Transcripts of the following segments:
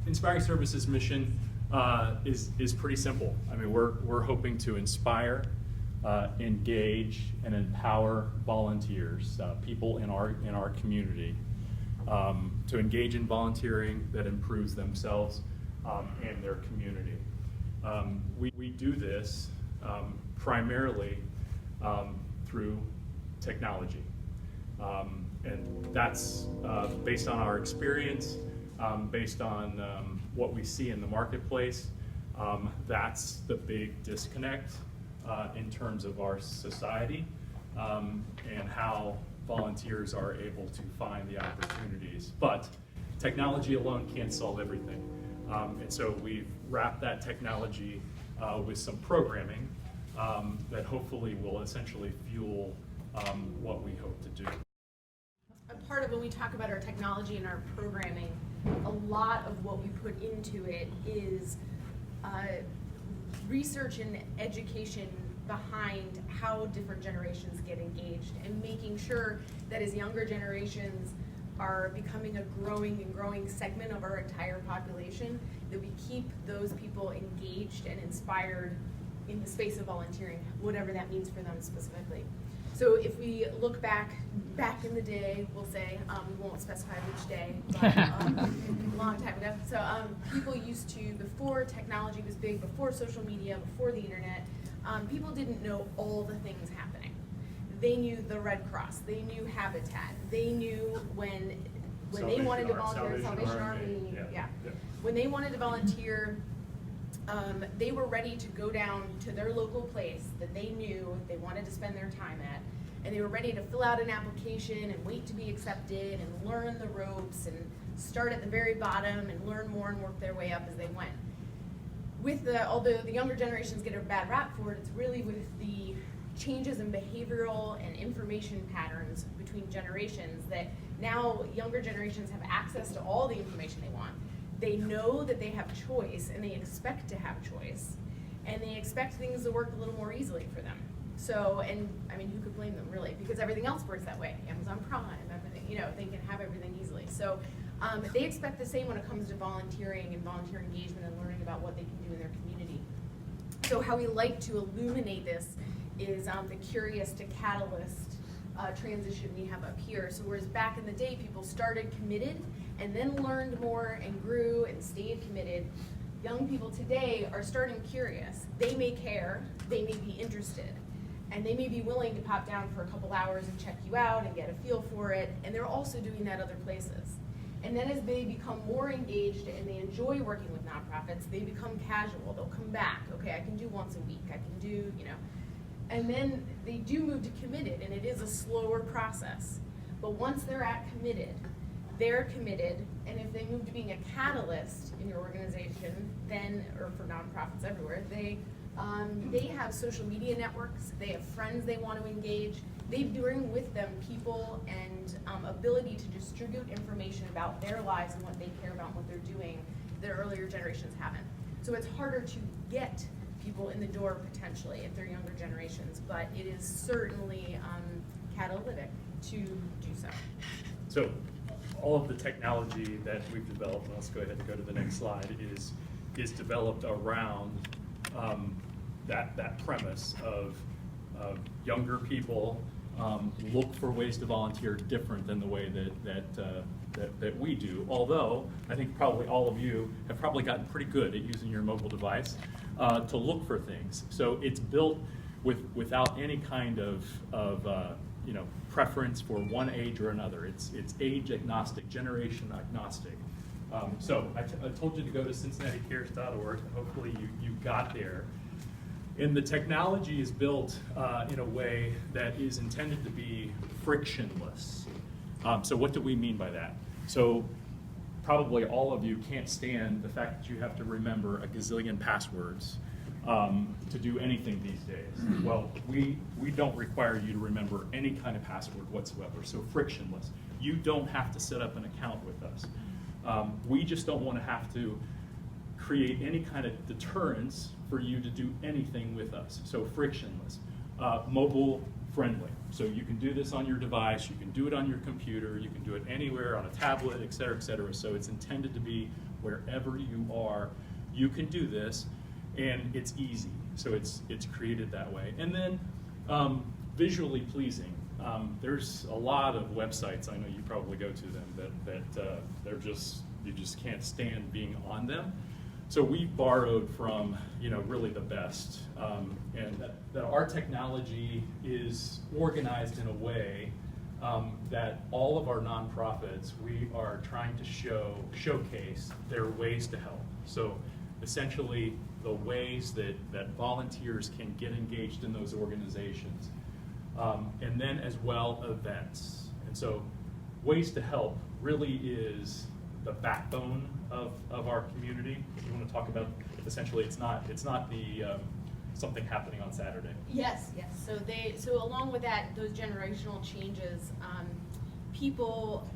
Inspiring Services' mission is pretty simple. I mean, we're hoping to inspire, engage, and empower volunteers, people in our community, to engage in volunteering that improves themselves and their community. We do this primarily through technology, and that's based on our experience, based on what we see in the marketplace. That's the big disconnect in terms of our society and how volunteers are able to find the opportunities. But technology alone can't solve everything. And so we've wrapped that technology with some programming that hopefully will essentially fuel what we hope to do. A part of when we talk about our technology and our programming, a lot of what we put into it is research and education behind how different generations get engaged, and making sure that as younger generations are becoming a growing segment of our entire population, that we keep those people engaged and inspired in the space of volunteering, whatever that means for them specifically. So if we look back in the day, we'll say, we won't specify which day, but a long time ago. So people used to, before technology was big, before social media, before the internet, people didn't know all the things happening. They knew the Red Cross, they knew Habitat, they knew when they wanted to volunteer, Salvation Army, yeah. When they wanted to volunteer, they were ready to go down to their local place that they knew they wanted to spend their time at, and they were ready to fill out an application and wait to be accepted and learn the ropes and start at the very bottom and learn more and work their way up as they went. Although the younger generations get a bad rap for it, it's really with the changes in behavioral and information patterns between generations that now younger generations have access to all the information they want. They know that they have choice, and they expect to have choice, and they expect things to work a little more easily for them. So, and I mean, who could blame them really? Because everything else works that way. Amazon Prime, everything, they can have everything easily. So they expect the same when it comes to volunteering and volunteer engagement and learning about what they can do in their community. So how we like to illuminate this is the curious to catalyst transition we have up here. So whereas back in the day, people started committed and then learned more and grew and stayed committed, young people today are starting curious. They may care, they may be interested, and they may be willing to pop down for a couple hours and check you out and get a feel for it, and they're also doing that other places. And then as they become more engaged and they enjoy working with nonprofits, they become casual. They'll come back. Okay, I can do once a week. I can do, and then they do move to committed, and it is a slower process. But once they're at committed, they're committed, and if they move to being a catalyst in your organization, then, or for nonprofits everywhere, they have social media networks, they have friends they want to engage, they bring with them people and ability to distribute information about their lives and what they care about and what they're doing that earlier generations haven't. So it's harder to get people in the door potentially if they're younger generations, but it is certainly catalytic to do so. So all of the technology that we've developed, and let's go ahead and go to the next slide, is developed around that premise of younger people look for ways to volunteer different than the way that we do. Although I think probably all of you have probably gotten pretty good at using your mobile device to look for things. So it's built without any kind of preference for one age or another. It's age agnostic, generation agnostic. So I told you to go to CincinnatiCares.org. Hopefully you got there. And the technology is built in a way that is intended to be frictionless. So what do we mean by that? So probably all of you can't stand the fact that you have to remember a gazillion passwords to do anything these days. Well, we don't require you to remember any kind of password whatsoever, so frictionless. You don't have to set up an account with us. We just don't want to have to create any kind of deterrence for you to do anything with us, so frictionless. Mobile friendly. So you can do this on your device, you can do it on your computer, you can do it anywhere, on a tablet, et cetera, et cetera. So it's intended to be wherever you are, you can do this, and it's easy. So it's created that way. And then visually pleasing. There's a lot of websites, I know you probably go to them, that you just can't stand being on them. So we borrowed from, really the best, and that our technology is organized in a way that all of our nonprofits, we are trying to showcase their ways to help. So essentially, the ways that volunteers can get engaged in those organizations, and then as well events. And so, ways to help really is the backbone of our community. You want to talk about, essentially, it's not the something happening on Saturday. Yes. So along with that, those generational changes, people,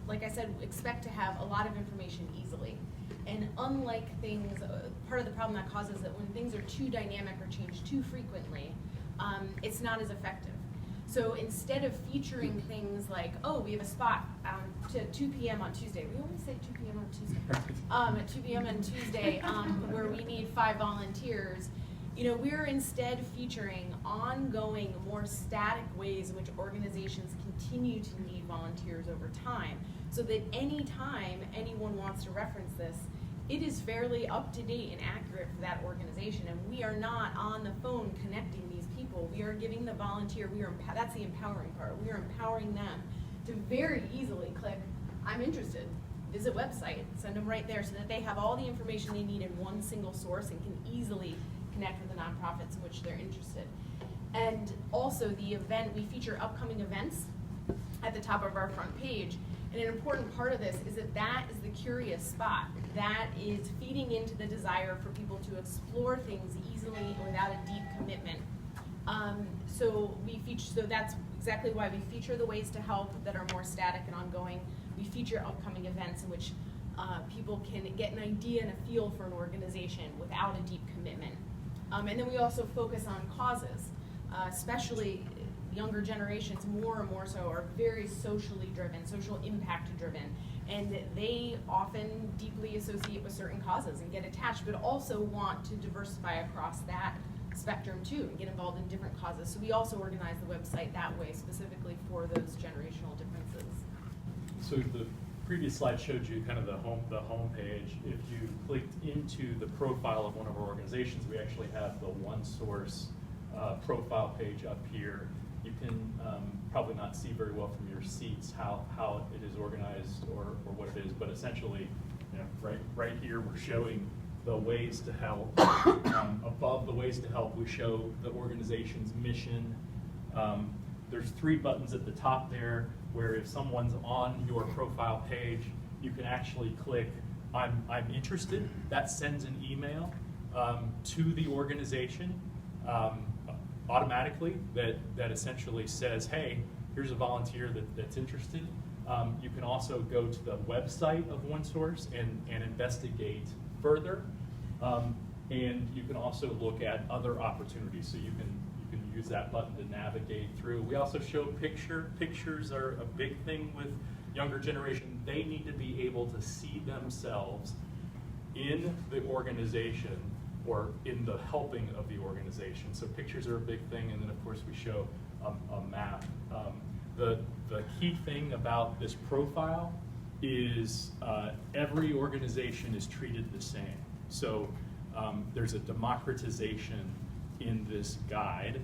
like I said, expect to have a lot of information easily. And unlike things, part of the problem that causes it when things are too dynamic or change too frequently, it's not as effective. So instead of featuring things like, oh, we have a spot to 2 p.m. on Tuesday. We always say 2 p.m. on Tuesday. At 2 p.m. on Tuesday, where we need 5 volunteers. We're instead featuring ongoing, more static ways in which organizations continue to need volunteers over time. So that any time anyone wants to reference this, it is fairly up to date and accurate for that organization. And we are not on the phone connecting these people. We are giving the volunteer, that's the empowering part. We are empowering them to very easily click, I'm interested, visit website, send them right there so that they have all the information they need in one single source and can easily connect with the nonprofits in which they're interested. And also the event, we feature upcoming events at the top of our front page. And an important part of this is that is the curious spot. That is feeding into the desire for people to explore things easily without a deep commitment. So that's exactly why we feature the ways to help that are more static and ongoing. We feature upcoming events in which people can get an idea and a feel for an organization without a deep commitment. And then we also focus on causes, especially younger generations more and more so are very socially driven, social impact driven, and they often deeply associate with certain causes and get attached, but also want to diversify across that spectrum too and get involved in different causes. So we also organize the website that way, specifically for those generational differences. So the previous slide showed you kind of the home page. If you clicked into the profile of one of our organizations, we actually have the OneSource profile page up here. You can probably not see very well from your seats how it is organized or what it is, but essentially, right here we're showing the ways to help. Above the ways to help, we show the organization's mission. There's 3 buttons at the top there where if someone's on your profile page, you can actually click I'm interested. That sends an email to the organization automatically that essentially says, hey, here's a volunteer that's interested. You can also go to the website of OneSource and investigate further. And you can also look at other opportunities. So you can use that button to navigate through. We also show pictures are a big thing with younger generation. They need to be able to see themselves in the organization or in the helping of the organization. So pictures are a big thing, and then of course we show a map. The key thing about this profile is every organization is treated the same. So there's a democratization in this guide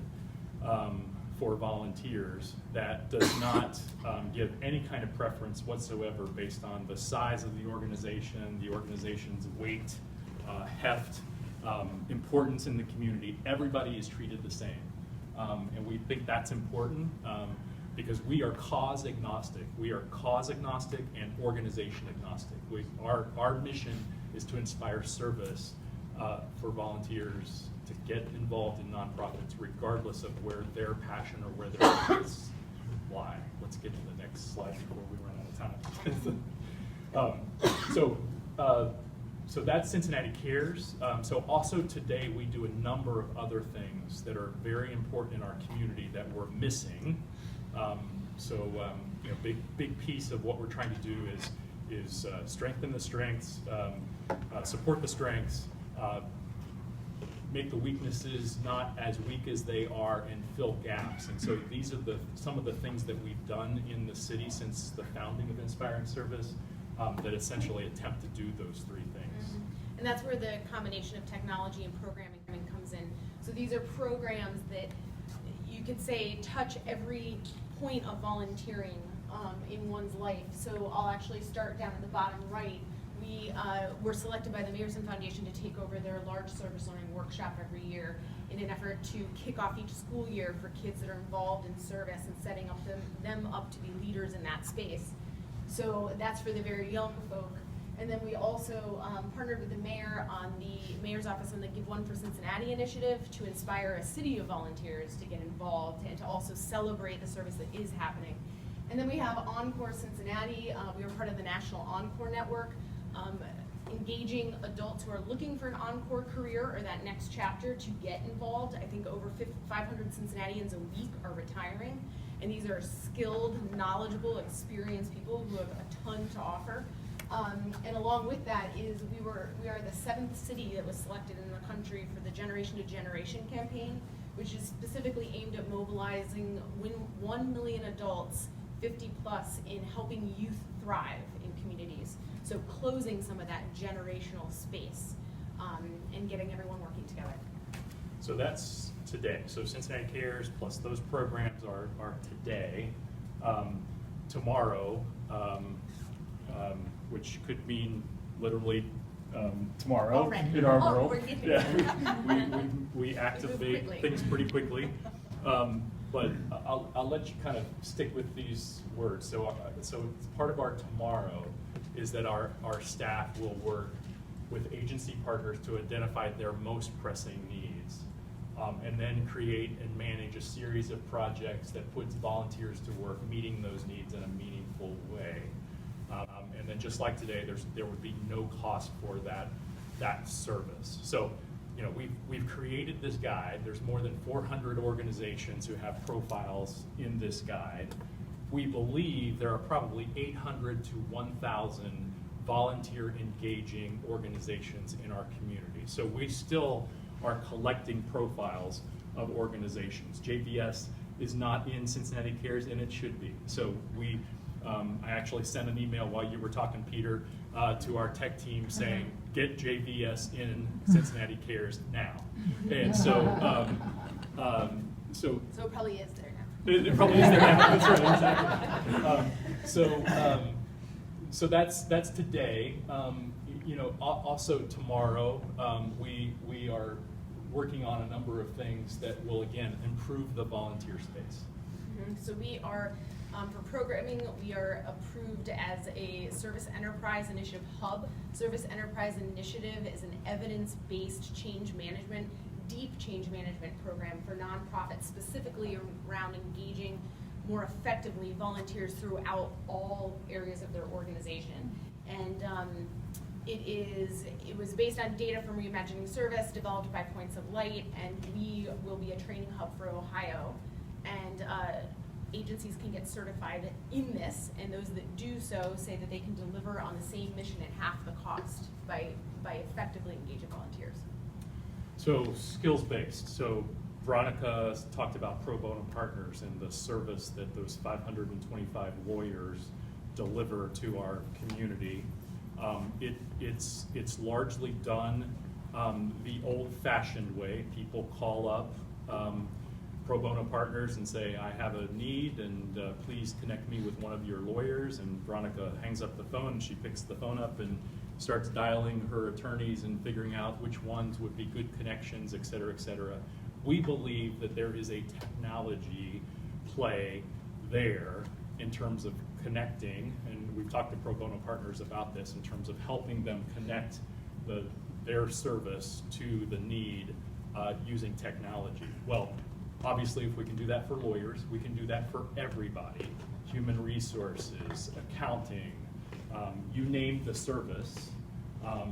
for volunteers that does not give any kind of preference whatsoever based on the size of the organization's weight, heft, importance in the community. Everybody is treated the same. And we think that's important because we are cause agnostic. We are cause agnostic and organization agnostic. Our mission is to inspire service for volunteers to get involved in nonprofits regardless of where their passion or where their interests lie. Let's get to the next slide before we run out of time. So that's Cincinnati Cares. So also today we do a number of other things that are very important in our community that we're missing. Big piece of what we're trying to do is strengthen the strengths, support the strengths, make the weaknesses not as weak as they are, and fill gaps. And so these are some of the things that we've done in the city since the founding of Inspiring Service that essentially attempt to do those three things. Mm-hmm. And that's where the combination of technology and programming comes in. So these are programs that you could say touch every point of volunteering in one's life. So I'll actually start down at the bottom right. We were selected by the Mayerson Foundation to take over their large service learning workshop every year in an effort to kick off each school year for kids that are involved in service and setting up them up to be leaders in that space. So that's for the very young folk. And then we also partnered with the mayor on the mayor's office on the Give One for Cincinnati initiative to inspire a city of volunteers to get involved and to also celebrate the service that is happening. And then we have Encore Cincinnati. We are part of the National Encore Network, engaging adults who are looking for an Encore career or that next chapter to get involved. I think over 500 Cincinnatians a week are retiring. And these are skilled, knowledgeable, experienced people who have a ton to offer. And along with that is we are the 7th city that was selected in the country for the Generation to Generation campaign, which is specifically aimed at mobilizing 1 million adults, 50 plus, in helping youth thrive in communities. So closing some of that generational space and getting everyone working together. So that's today. So Cincinnati Cares plus those programs are today. Tomorrow, which could mean literally tomorrow Already. in our Oh, world. we're getting Yeah, we activate quickly. things pretty quickly. But I'll let you kind of stick with these words. So part of our tomorrow is that our staff will work with agency partners to identify their most pressing needs, and then create and manage a series of projects that puts volunteers to work meeting those needs in a meaningful way. And then just like today, there would be no cost for that service. So, we've created this guide. There's more than 400 organizations who have profiles in this guide. We believe there are probably 800 to 1,000 volunteer engaging organizations in our community. So we still are collecting profiles of organizations. JVS is not in Cincinnati Cares, and it should be. So I actually sent an email while you were talking, Peter, to our tech team saying, get JVS in Cincinnati Cares now. And so it probably is there now. It probably is there now. That's right, exactly. So that's today. Also tomorrow, we are working on a number of things that will again improve the volunteer space. Mm-hmm. So we are, for programming, we are approved as a Service Enterprise Initiative Hub. Service Enterprise Initiative is an evidence-based change management, deep change management program for nonprofits, specifically around engaging more effectively volunteers throughout all areas of their organization. And it was based on data from Reimagining Service, developed by Points of Light, and we will be a training hub for Ohio. And agencies can get certified in this, and those that do so say that they can deliver on the same mission at half the cost by effectively engaging volunteers. So skills-based. So Veronica talked about pro bono partners and the service that those 525 lawyers deliver to our community. It's largely done the old-fashioned way. People call up pro bono partners and say, I have a need, and please connect me with one of your lawyers. And Veronica hangs up the phone. She picks the phone up and starts dialing her attorneys and figuring out which ones would be good connections, et cetera, et cetera. We believe that there is a technology play there in terms of connecting, and we've talked to pro bono partners about this in terms of helping them connect their service to the need using technology. Well, obviously, if we can do that for lawyers, we can do that for everybody. Human resources, accounting, you name the service,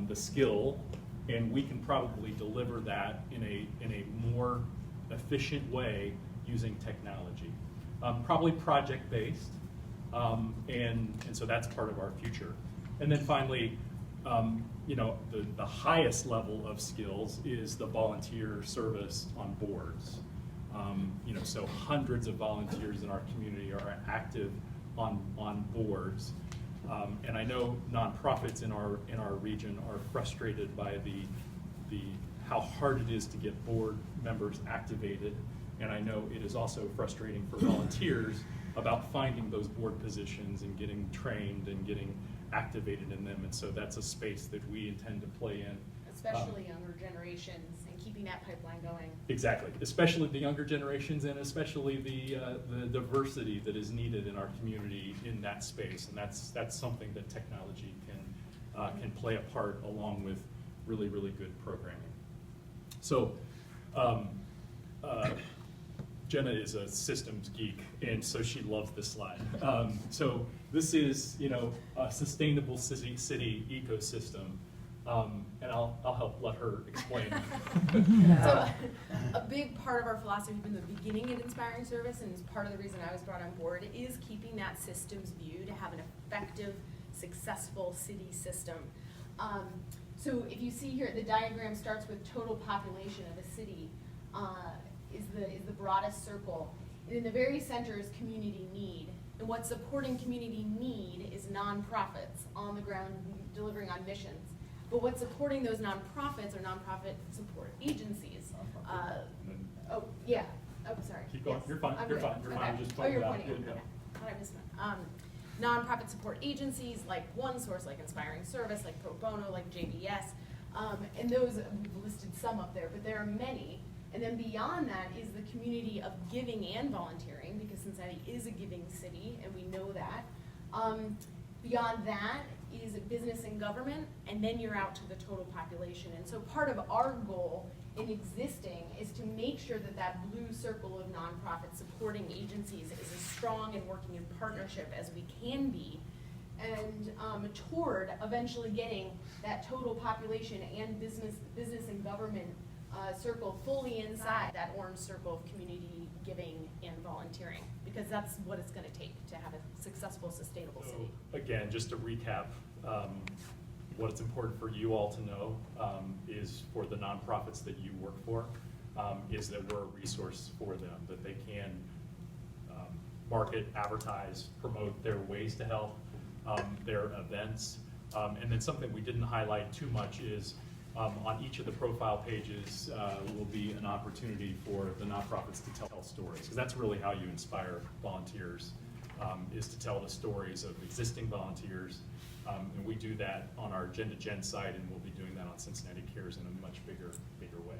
the skill, and we can probably deliver that in a more efficient way using technology. probably project-based, and so that's part of our future. And then finally, the highest level of skills is the volunteer service on boards. So hundreds of volunteers in our community are active on boards. And I know nonprofits in our region are frustrated by the how hard it is to get board members activated. And I know it is also frustrating for volunteers about finding those board positions and getting trained and getting activated in them. And so that's a space that we intend to play in. Especially younger generations and keeping that pipeline going. Exactly, especially the younger generations and especially the diversity that is needed in our community in that space. And that's something that technology can play a part along with really, really good programming. So Jenna is a systems geek, and so she loves this slide. So this is, a sustainable city ecosystem. And I'll help let her explain. So a big part of our philosophy from the beginning at Inspiring Service, and is part of the reason I was brought on board, is keeping that systems view to have an effective, successful city system. So if you see here, the diagram starts with total population of a city, is the broadest circle. And in the very center is community need. And what's supporting community need is nonprofits on the ground delivering on missions. But what's supporting those nonprofits are nonprofit support agencies. Sorry. Keep going. Yes. You're fine. I'm You're good. fine. You're Okay. fine. Just Oh, point you're it out. pointing. Yeah. Okay. Thought I missed one. Nonprofit support agencies like OneSource, like Inspiring Service, like Pro Bono, like JBS, and those we've listed some up there, but there are many. And then beyond that is the community of giving and volunteering, because Cincinnati is a giving city, and we know that. Beyond that is business and government, and then you're out to the total population. And so part of our goal in existing is to make sure that that blue circle of nonprofit supporting agencies is as strong and working in partnership as we can be, and toward eventually getting that total population and business and government circle fully inside that orange circle of community giving and volunteering, because that's what it's going to take to have a successful, sustainable city. Again, just to recap, what's important for you all to know is for the nonprofits that you work for, is that we're a resource for them, that they can market, advertise, promote their ways to help, their events. And then something we didn't highlight too much is on each of the profile pages will be an opportunity for the nonprofits to tell stories, because that's really how you inspire volunteers, is to tell the stories of existing volunteers. And we do that on our Gen to Gen site, and we'll be doing that on Cincinnati Cares in a much bigger way.